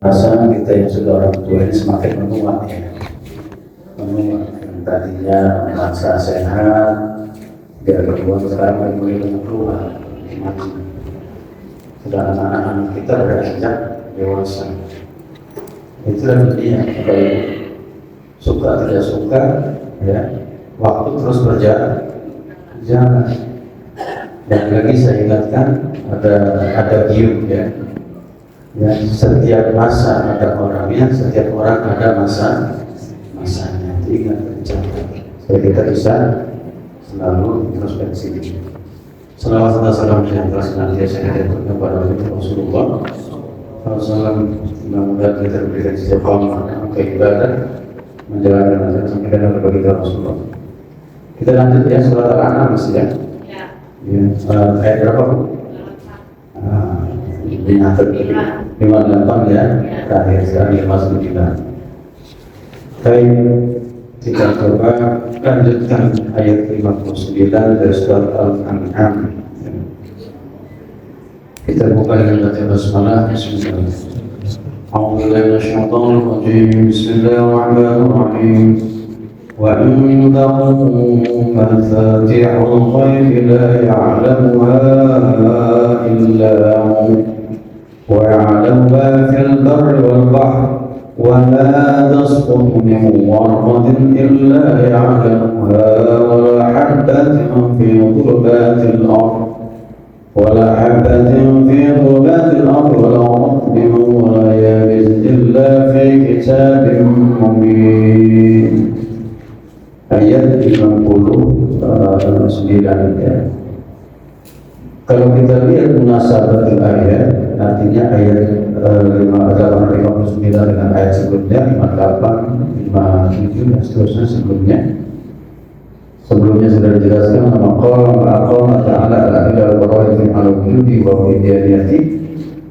Rasa kita yang sudah orang tua ini semakin menua ya. Menua yang tadinya merasa sehat, dia berbuat sekarang mulai keluar. Sudah anak-anak kita beranjak dewasa. Itulah dunia. Kalau suka tidak suka, ya, waktu terus berjalan. Dan lagi saya ingatkan ada gium ya. Ya, setiap masa ada orangnya, setiap orang ada masanya. Ingat dicatat. Supaya kita bisa selalu introspeksi. Salawat dan salam sejahtera senantiasa hadir kepada Rasulullah SAW. Mudah-mudahan kita diberikan istiqamah ke ibadah, menjalankan azan sampai dengan berbagi Rasulullah. Kita lanjut ya surat Al-An'am ya. Ya, ayat berapa Bu? Ini akhir 58 ya, terakhir sekarang 59. Baik, kita coba lanjutkan ayat 59 dari surat Al-An'am. Kita buka dengan baca basmalah. Bismillah. A'udzubillahi minasyaitonir rajim. Bismillahirrahmanirrahim. وعنده مفاتيح الغيب لا يعلمها إلا هو ويعلم ما في البر والبحر وما تسقط من ورقة إلا يعلمها ولا حبة في ظلمات الأرض ولا رطب ولا يابس إلا في كتاب مبين. Ayat 59 ya. Kalau kita lihat munasabatul ayat, artinya ayat 59 dengan ayat sebelumnya 58, 57 dan seterusnya sebelumnya sudah dijelaskan maqam ta'ala al-adillah al-bara'ati al-wujudi wa widiyaniyati.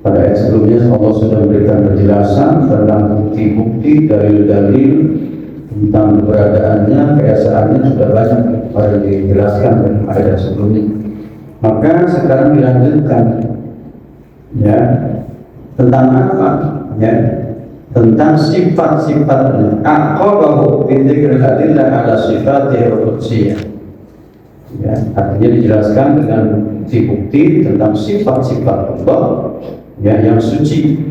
Pada ayat sebelumnya Allah sudah memberikan penjelasan tentang bukti-bukti, dalil-dalil tentang keberadaannya, keesaannya sudah banyak pada dijelaskan dalam ayat sebelumnya. Maka sekarang dilanjutkan ya tentang apa? Ya, tentang sifat-sifatnya. Aqabahu bi dzikril adillah ala sifatihi al-qudsiyah. Ya, artinya dijelaskan dengan bukti tentang sifat-sifat Allah ya yang suci.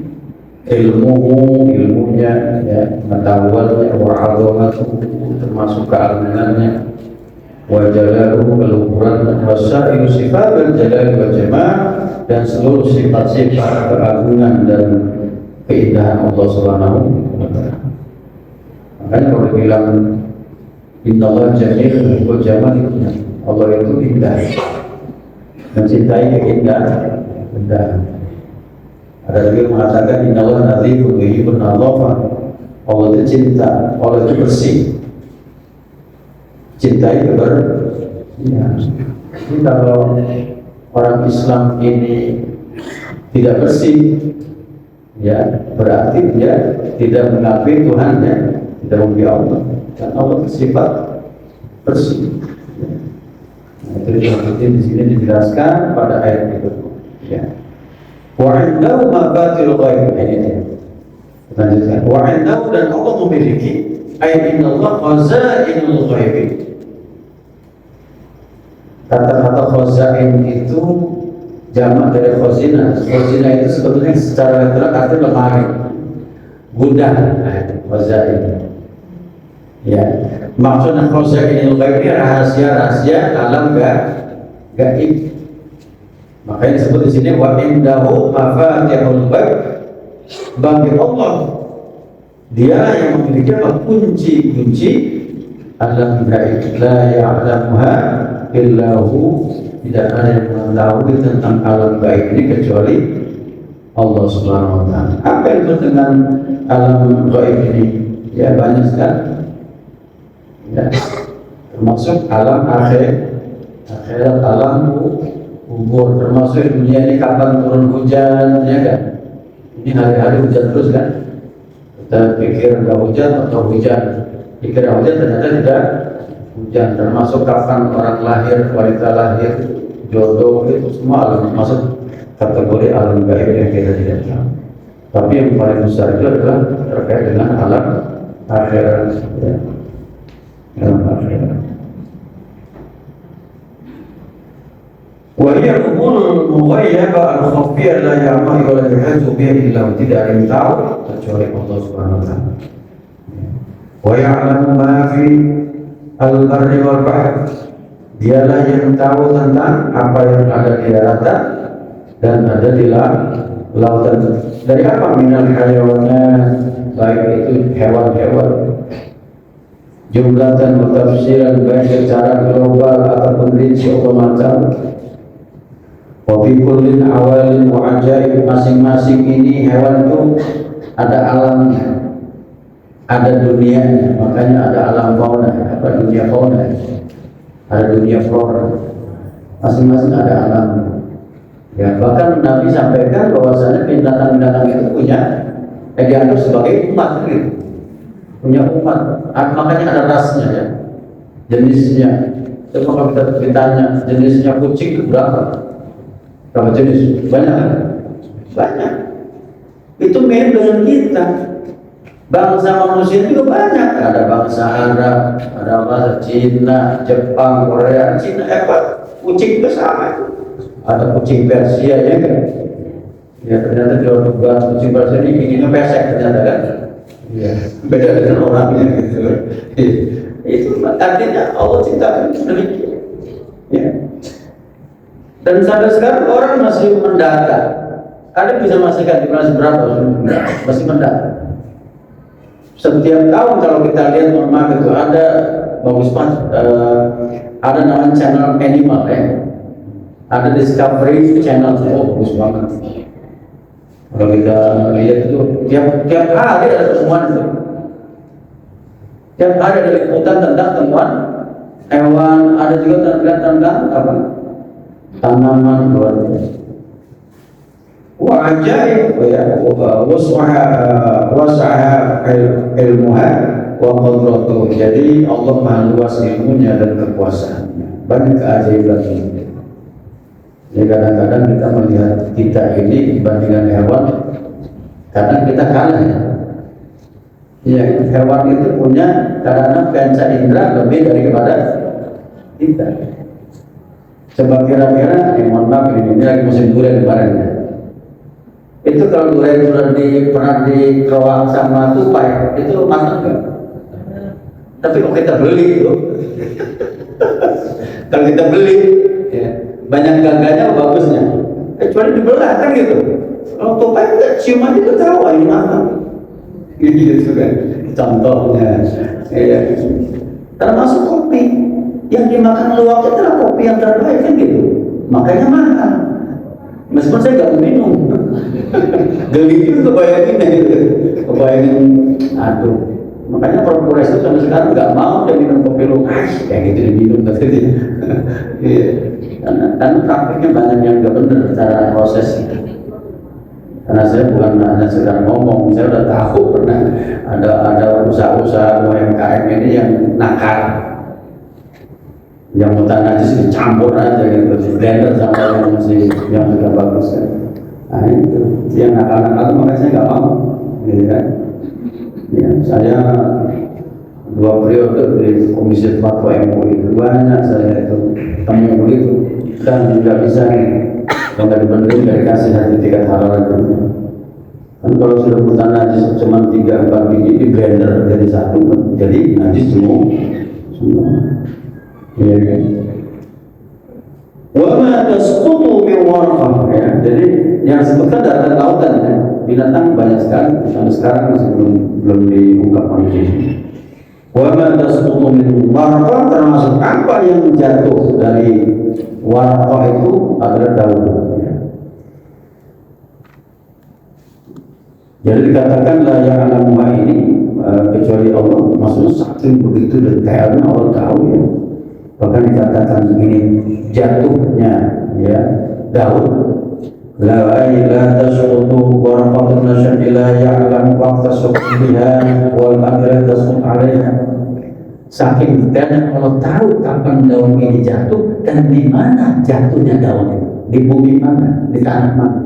Ilmunya ya, pengetahuannya, wa'adhamatuhu termasuk keagungannya, wa jalaluhu keluhurannya, wa sa'iru sifat al-jalal wa jamal dan seluruh sifat-sifat keagungan dan keindahan Allah Subhanahu wa ta'ala. Makanya kalau dibilang innallaha jamil wa jamal, Allah itu indah, mencintai keindahan. Ada lagi mengatakan innallaha nadhifun yuhibbun nadhafa. Allah itu cinta, Allah itu bersih, cintai kebersihan. Jadi kalau orang Islam ini tidak bersih, ya berarti dia tidak mengakui Tuhannya, tidak mengakui Allah. Dan Allah bersifat bersih. Nah, itu di sini dijelaskan pada ayat itu. Ya. Wa'indahu mafatihul ghaib. Lanjutkan. Wa'indahu dan Allah memiliki innallaha khazainul ghaib. Kata-kata khazain itu jamak dari khazina. Khazina itu sebetulnya secara literal artinya lemari, gudang. Khazain. Ya, maksudnya khazainul ghaib ini rahasia-rahasia alam gaib. Makanya disebut di sini wa indahu mafatihul ghaib. Bagi Allah, Dia yang memiliki kunci-kunci alam gaib. La ya'lamuha illa hu. Tidak ada yang mengetahui tentang alam gaib ini kecuali Allah Subhanahu wa ta'ala. Apa itu dengan alam gaib ini? Ya banyak sekali. Ya, termasuk alam akhirat, alam kubur, termasuk dunia ini kapan turun hujan, ya kan? Ini hari-hari hujan terus kan? Kita pikir nggak hujan atau hujan, pikir hujan ternyata tidak hujan. Termasuk kapan orang lahir, wanita lahir, jodoh, itu semua alam masuk kategori alam gaib yang kita tidak tahu. Tapi yang paling besar itu adalah terkait dengan alam akhirat, ya. Alam akhirat. Wa hiya al-umur al-mughayyabah al-khafiyyah la ya'lamu wa la yuhatu biha illa tidak ada yang tahu kecuali Allah Subhanahu wa taala. Wa ya'lamu ma fi al-barri wal bahr. Dialah yang tahu tentang apa yang ada di daratan dan ada di lautan. Dari apa? Minal hayawanat, baik itu hewan-hewan, jumlatan atau tafsiran, baik secara global ataupun rinci atau macam. Wa fi kullin awalin wa ajaib, masing-masing ini hewan itu ada alamnya, ada dunianya, makanya ada alam fauna, apa dunia fauna, ada dunia flora, masing-masing ada alamnya. Ya, bahkan Nabi sampaikan bahwasanya binatang-binatang itu punya dianggap sebagai umat, gitu. Punya umat, makanya ada rasnya, ya, jenisnya. Jadi kalau kita ditanya jenisnya kucing itu berapa jenis? Banyak kan? Banyak. Itu mirip dengan kita. Bangsa manusia juga banyak. Ada bangsa Arab, ada bangsa Cina, Jepang, Korea. Cina kucing itu sama itu. Ada kucing Persia, ya kan? Ya ternyata jauh juga kucing Persia ini giginya pesek ternyata kan? Ya, beda dengan orangnya gitu. Itu artinya Allah ciptakan demikian. Ya. Dan sampai sekarang orang masih mendata. Ada bisa masihkan masih berapa? Masih mendata. Setiap tahun kalau kita lihat normal itu ada bagus banget. Ada namanya channel animal, ya. Ada Discovery Channel, oh bagus banget. Kalau kita lihat itu tiap hari ada temuan itu. Tiap hari ada liputan tentang temuan hewan, ada juga tentang apa? Tanaman luar biasa. Wa ajaib ya wasaha ilmuha wa qudratuhu. Jadi Allah Maha luas ilmunya dan kekuasaannya. Banyak keajaiban ini. Jadi kadang-kadang kita melihat kita ini dibandingkan hewan, kadang kita kalah, ya. Ya, hewan itu punya kadang-kadang panca indera lebih daripada kita. Coba kira-kira, mohon maaf ini lagi musim durian kemarin, ya. Itu kalau durian pernah dikeroak sama tupai, itu matang enggak? Tapi kalau kita beli itu, kalau kita beli, ya, banyak gagahnya bagusnya, kecuali dibelah kan gitu. Kalau tupai kita cium aja kita tahu ini matang. Gitu kan, contohnya. Ya. Termasuk kopi yang dimakan luwak itu adalah kopi yang terbaik kan gitu. Makanya mahal. Meskipun saya nggak minum, geli itu kebayangin gitu, kebayangin, aduh. Makanya Profesor itu sampai sekarang nggak mau dia minum kopi luwak, kayak gitu diminum tadi. Iya. Karena praktiknya banyak yang nggak benar cara prosesnya. Karena saya bukan hanya sekedar ngomong, saya udah tahu pernah ada usaha-usaha UMKM ini yang nakal, yang hutan najis dicampur aja gitu, di blender sama yang sudah bagus kan. Nah itu yang nakal-nakal itu makanya saya nggak mau, gitu kan. Ya, saya 2 periode di Komisi Fatwa MUI, banyak saya itu temu begitu, dan juga bisa kalau nggak dibenerin dari kasih sertifikat halal itu. Kan kalau sudah hutan najis cuma 3-4 biji di blender jadi satu, jadi najis semua. Ya kan. Wa ma tasqutu min warqah, ya. Jadi yang sebutkan daratan lautan, ya. Binatang banyak sekali sampai sekarang masih belum diungkap manusia. Wa ma tasqutu min warqah, termasuk apa yang jatuh dari warqah itu adalah daun, ya. Jadi dikatakan la ya'lamu ma ini kecuali Allah, maksudnya saking begitu detailnya Allah tahu, ya. Bahkan dikatakan begini, jatuhnya, ya, daun la tasqutu warqatun nasyad la ya'lamu waqta suqtiha wal akhirah tasqut 'alaiha. Saking detailnya Allah tahu kapan daun ini jatuh dan di mana jatuhnya daun itu, di bumi mana, di tanah mana.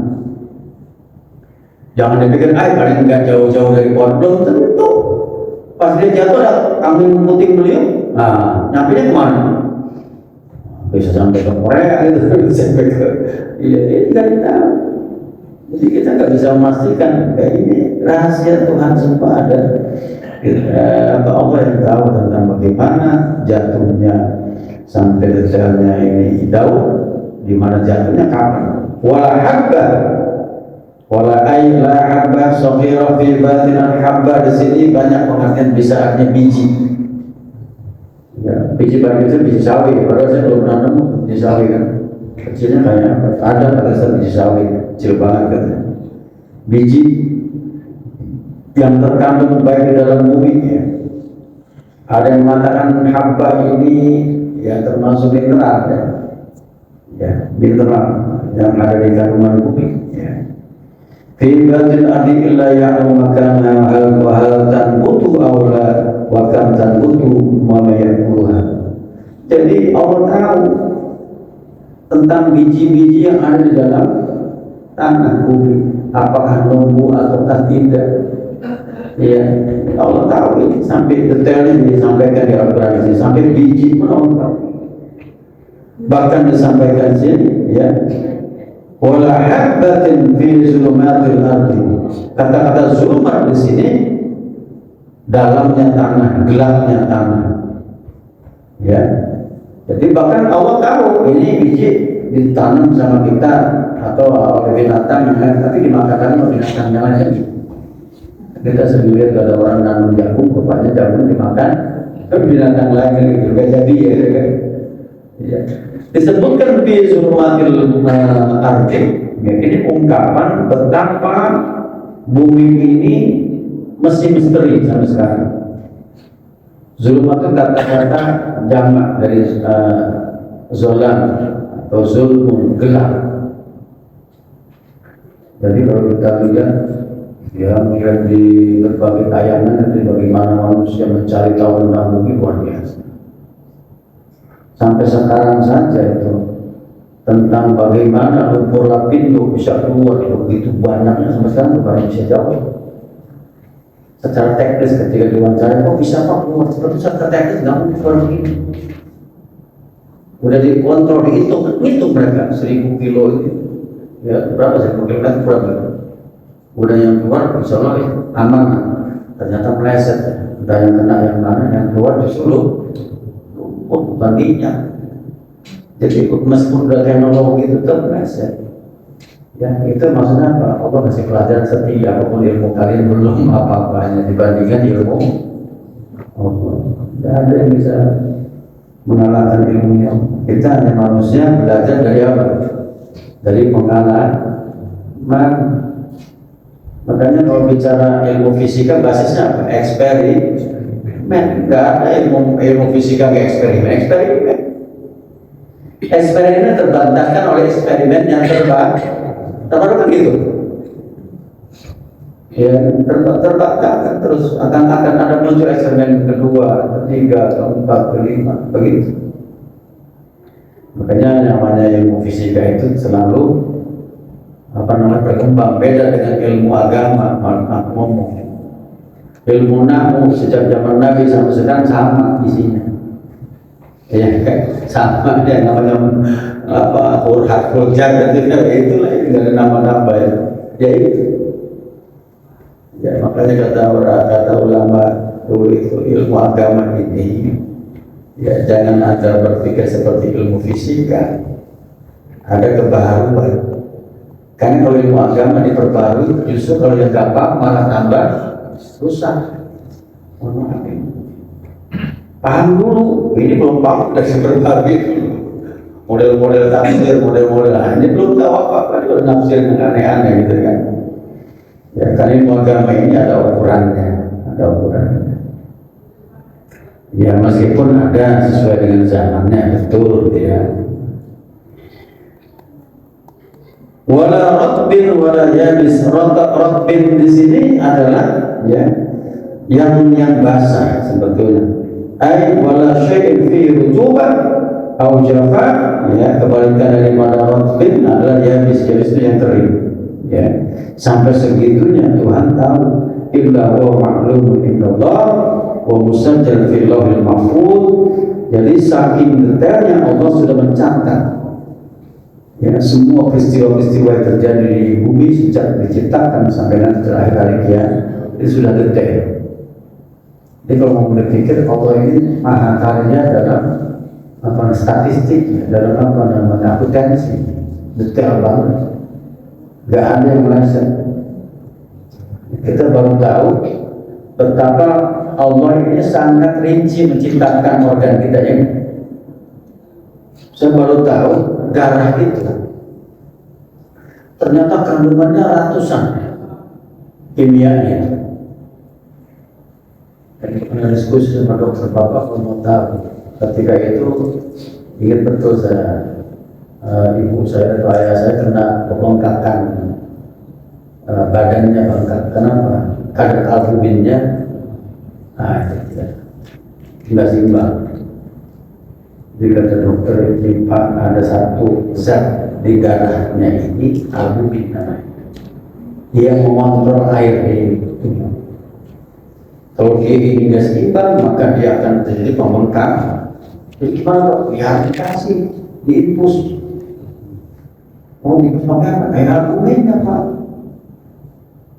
Jangan dipikir, paling nggak jauh-jauh dari pohon, belum tentu. Pas dia jatuh ada angin puting beliung, nyampe kemana? Bisa sampai ke Korea gitu, sampai ke, iya ini kan kita. Jadi kita nggak bisa memastikan kayak ini rahasia Tuhan semua ada. Allah yang tahu tentang bagaimana jatuhnya sampai detailnya ini Daud, di mana jatuhnya kapan. Wala habba wala ayla habba saghira fi batin al-habba, di sini banyak pengertian, bisa artinya biji. Ya, biji bagi itu biji sawi, padahal saya belum pernah nemu biji sawi kan. Kecilnya kayak ada kata biji sawi, kecil banget katanya. Biji yang terkandung baik di dalam bumi ya. Ada yang mengatakan habba ini ya termasuk mineral ya. Ya, mineral yang ada di kandungan bumi ya. Fi batil ardi illa ya'lamu makana wa hal tanbutu awla wa kam tanbutu ma ya'kuluha. Jadi Allah tahu tentang biji-biji yang ada di dalam tanah bumi, apakah numbuh ataukah tidak. Ya, Allah tahu ini sampai detailnya disampaikan di Al-Quran ini, sampai biji pun Allah tahu. Bahkan disampaikan sini ya, wala habbatin fi zulumatil ardi. Kata-kata zulumat di sini dalamnya tanah, gelapnya tanah. Ya. Jadi bahkan Allah tahu ini biji ditanam sama kita atau oleh binatang, tapi dimakan oleh binatang yang lain. Kita sering lihat ada orang nanam jagung, rupanya jagung dimakan, tapi binatang lain gitu, gak jadi ya kan. Ya. Disebutkan di zulumatil ardi, ya, ini ungkapan betapa bumi ini masih misteri sampai sekarang. Zulumat itu kata-kata jamak dari zolam atau zulmun, gelap. Jadi kalau kita lihat ya melihat di berbagai tayangan dari bagaimana manusia mencari tahu tentang bumi, luar biasa. Sampai sekarang saja itu tentang bagaimana lumpur lapindo bisa keluar begitu banyaknya, sampai sekarang bukan bisa jawab. Secara teknis ketika diwawancara, kok bisa Pak keluar seperti secara teknis nggak mungkin keluar begini. Udah dikontrol, dihitung mereka 1000 kilo itu, ya berapa 1000 kilo kan berapa? Udah yang keluar insya Allah ya, aman. Ternyata meleset ya. Udah yang kena yang mana, yang keluar disuruh bukan minyak. Jadi meskipun udah teknologi itu tetap meleset. Ya itu maksudnya apa? Allah kasih pelajaran setia, apapun ilmu kalian belum apa-apanya dibandingkan ilmu Allah. Tidak ada yang bisa mengalahkan ilmunya. Kita hanya manusia belajar dari apa? Dari pengalaman. Makanya kalau bicara ilmu fisika basisnya apa? Eksperimen. Nggak ada ilmu fisika nggak eksperimen. Eksperimen terbantahkan oleh eksperimen yang terbaru kan gitu. Ya, terbantahkan terus akan ada muncul eksperimen kedua, ketiga, keempat, kelima, begitu. Makanya namanya ilmu fisika itu selalu berkembang, beda dengan ilmu agama, ngomong. Ilmu nahwu sejak zaman Nabi sampai sekarang sama isinya. Ya kan, sama dia namanya huruf jar itu itulah ini dari nama-nama ya. Ya itu. Ya makanya kata ulama dulu itu ilmu agama ini ya jangan Anda berpikir seperti ilmu fisika. Ada kebaharuan. Karena kalau ilmu agama diperbarui, justru kalau yang gampang malah tambah susah. Paham dulu, ini belum paham dari diperbarui dulu. Model-model tafsir, model-model ini belum tahu apa-apa, itu nafsir yang aneh-aneh gitu kan. Ya, karena ilmu agama ini ada ukurannya. Ya meskipun ada sesuai dengan zamannya, betul ya. Wala ratbin wala yabis. Ratbin di sini adalah ya yang basah sebetulnya. Ai wala syai'in fi rutubah au jafa, ya kebalikan daripada ratbin adalah yabis itu yang kering. ya. Sampai segitunya Tuhan tahu, illa wa ma'lumun indallah wa musajjal fil lauhil mahfuz. Jadi saking detailnya Allah sudah mencatat ya semua peristiwa-peristiwa yang terjadi di bumi sejak diciptakan sampai nanti terakhir hari kiamat, itu sudah detail. Jadi kalau mau berpikir Allah ini maha karya dalam statistik, dalam akuntansi, detail banget, nggak ada yang meleset. Kita baru tahu betapa Allah ini sangat rinci menciptakan organ kita ini. Saya baru tahu darah itu ternyata kandungannya ratusan kimianya. Dan pernah diskusi sama dokter, bapak mau tahu ketika itu ingat betul saya, ibu saya atau ayah saya kena pembengkakan badannya bengkak. Kenapa? Kadar albuminnya tidak seimbang. Jadi kata dokter ini, Pak, ada satu zat di darahnya ini, albumin namanya, dia mengontrol air di tubuh. Kalau dia ini tidak seimbang, maka dia akan terjadi pembengkakan. Jadi gimana? Ya dikasih, diinfus. Oh, diinfus pakai apa? Kayak albuminnya, Pak.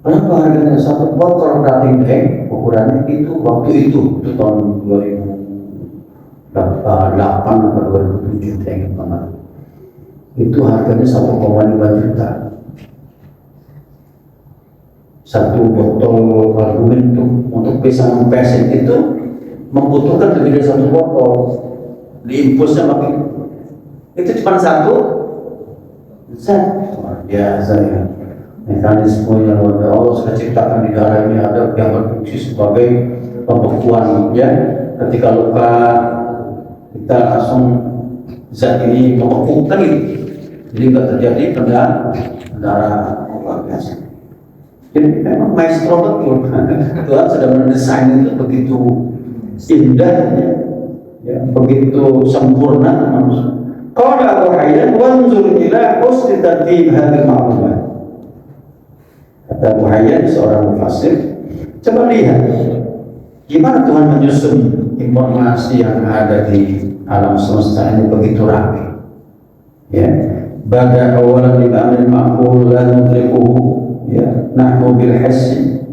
Berapa harganya satu botol rating ukurannya itu waktu itu tahun 2008 atau 2007 ingat banget. Itu harganya 1,5 juta. Satu botol albumin untuk bisa mempesin itu membutuhkan lebih dari satu botol. Diinfusnya pakai itu cuma satu zat. Luar biasa ya. Mekanisme yang Allah sudah ciptakan di darah ini ada yang berfungsi sebagai pembekuan ya. Ketika luka kita langsung zat ini membeku kan gitu. Jadi nggak terjadi darah luar biasa. Jadi memang maestro betul. Tuhan sudah mendesain itu begitu indah ya, begitu sempurna manusia. Qala Abu Hayyan wanzur ila husni tartib hadhihi al-ma'lumat. Kata Abu Hayyan, seorang mufassir, coba lihat gimana Tuhan menyusun informasi yang ada di alam semesta ini begitu rapi. Ya, bada awalan bil amri ma'qul la nudrikuhu ya nahnu bil hissi.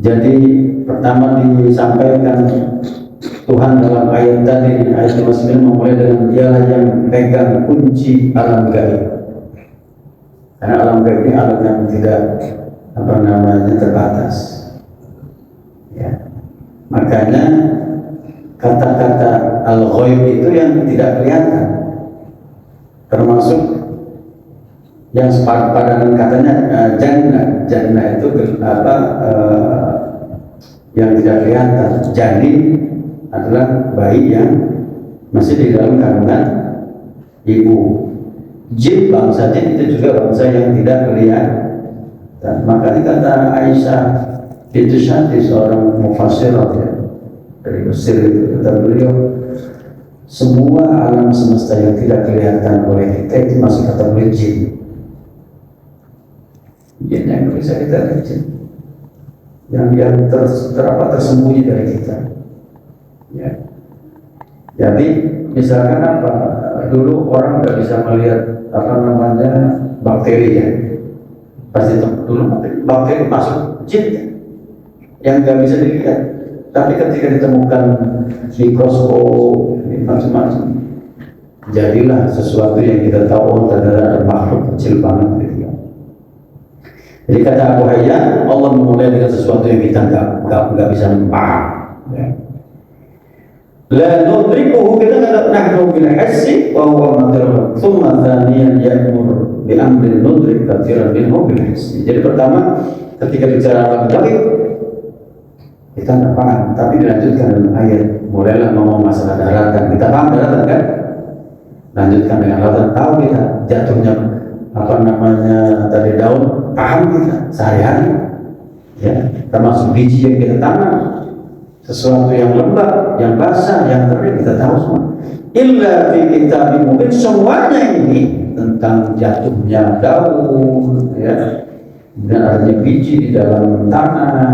Jadi pertama disampaikan Tuhan dalam ayat tadi, ayat 59 memulai dengan dialah yang pegang kunci alam gaib. Karena alam gaib ini alam yang tidak terbatas ya. Makanya kata-kata al-ghaib itu yang tidak kelihatan, termasuk yang sepakat dengan katanya jannah itu yang tidak kelihatan. Janin adalah bayi yang masih di dalam kandungan ibu. Jin, bangsa jin itu juga bangsa yang tidak kelihatan. Makanya kata Aisyah itu Syati, seorang mufassirah ya, dari Mesir itu, kata beliau, semua alam semesta yang tidak kelihatan oleh kita itu masih kategori jin. Jin yang bisa kita lihat, yang tersembunyi dari kita. Ya. Jadi misalkan apa? Dulu orang nggak bisa melihat bakteri ya. Pasti dulu bakteri masuk jin yang nggak bisa dilihat. Tapi ketika ditemukan mikroskop macam-macam, jadilah sesuatu yang kita tahu terhadap makhluk kecil banget gitu. Jadi kata Abu Hayyan, Allah memulai dengan sesuatu yang kita nggak bisa paham. Ya. La nudrikuhu, kita nahnu bil hissi wa huwa madirun. Tsumma thaniyan ya'mur bi amrin nudrik katsiran minhu bil hissi. Jadi pertama ketika bicara alam gaib kita nggak paham, tapi dilanjutkan dengan ayat. Mulailah ngomong masalah daratan, kita paham daratan kan? Lanjutkan dengan lautan, tahu kita jatuhnya tadi daun, paham kita sehari-hari ya, termasuk biji yang kita tanam, sesuatu yang lembab, yang basah, yang kering, kita tahu semua. illa fi kitabim mubin. Semuanya ini tentang jatuhnya daun, ya, kemudian adanya biji di dalam tanah,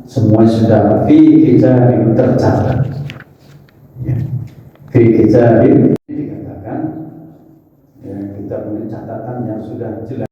semua sudah fi kitabim tercatat. Ya. Fi kitabim dikatakan, ya, kita punya catatan yang sudah jelas.